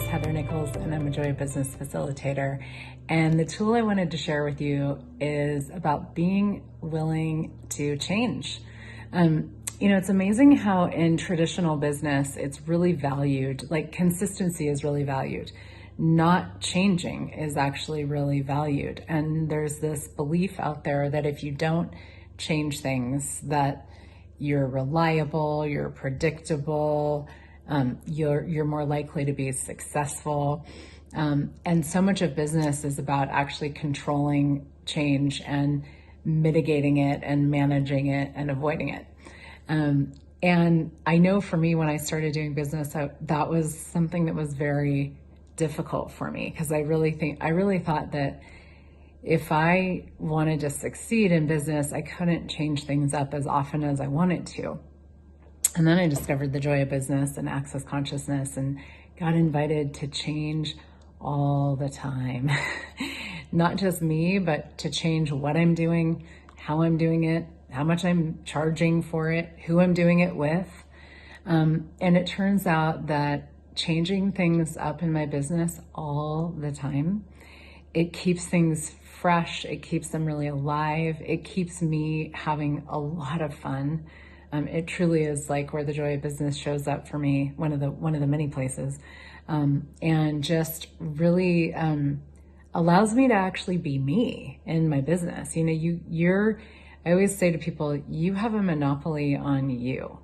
Heather Nichols, and I'm a Joy of Business facilitator. And the tool I wanted to share with you is about being willing to change. It's amazing how in traditional business, it's really valued, like consistency is really valued. Not changing is actually really valued. And there's this belief out there that if you don't change things, that you're reliable, you're predictable, you're more likely to be successful. And so much of business is about actually controlling change and mitigating it and managing it and avoiding it. And I know for me, when I started doing business, that was something that was very difficult for me, because I really thought that if I wanted to succeed in business, I couldn't change things up as often as I wanted to. And then I discovered the Joy of Business and Access Consciousness and got invited to change all the time. Not just me, but to change what I'm doing, how I'm doing it, how much I'm charging for it, who I'm doing it with. And it turns out that changing things up in my business all the time, it keeps things fresh, it keeps them really alive, it keeps me having a lot of fun. It truly is like where the Joy of Business shows up for me, one of the many places, and just really allows me to actually be me in my business. I always say to people, you have a monopoly on you.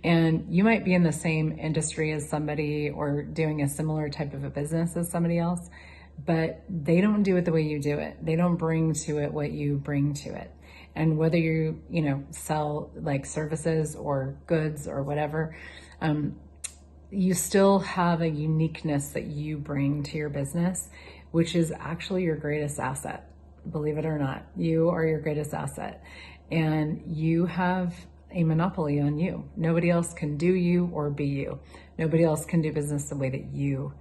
And you might be in the same industry as somebody or doing a similar type of a business as somebody else, but they don't do it the way you do it. They don't bring to it what you bring to it. And whether you sell like services or goods or whatever, you still have a uniqueness that you bring to your business, which is actually your greatest asset. Believe it or not, you are your greatest asset, and you have a monopoly on you. Nobody else can do you or be you. Nobody else can do business the way that you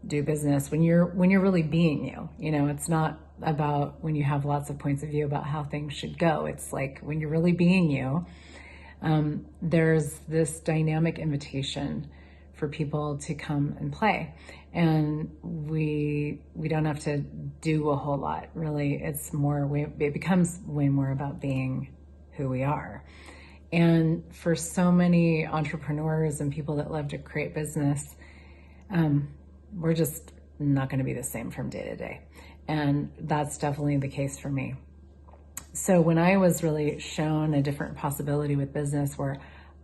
do business when you're really being you. It's not about when you have lots of points of view about how things should go. It's like when you're really being you, there's this dynamic invitation for people to come and play. And we don't have to do a whole lot, really. It becomes way more about being who we are. And for so many entrepreneurs and people that love to create business, we're just not going to be the same from day to day. And that's definitely the case for me. So when I was really shown a different possibility with business where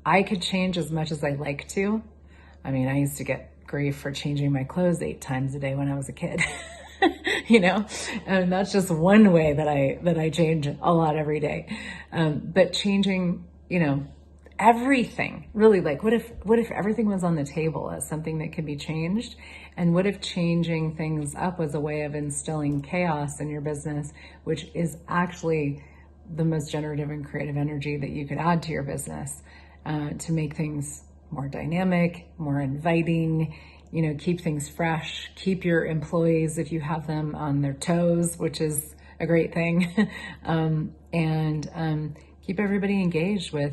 I could change as much as I like to, I used to get grief for changing my clothes 8 times a day when I was a kid. And that's just one way that I change a lot every day. But changing, everything, really, like what if everything was on the table as something that could be changed? And what if changing things up was a way of instilling chaos in your business, which is actually the most generative and creative energy that you could add to your business, to make things more dynamic, more inviting, keep things fresh, keep your employees, if you have them, on their toes, which is a great thing, and keep everybody engaged with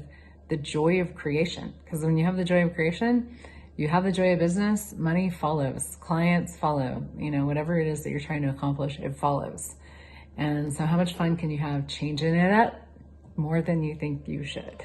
the joy of creation. Because when you have the joy of creation, you have the joy of business, money follows, clients follow, whatever it is that you're trying to accomplish, it follows. And so how much fun can you have changing it up more than you think you should?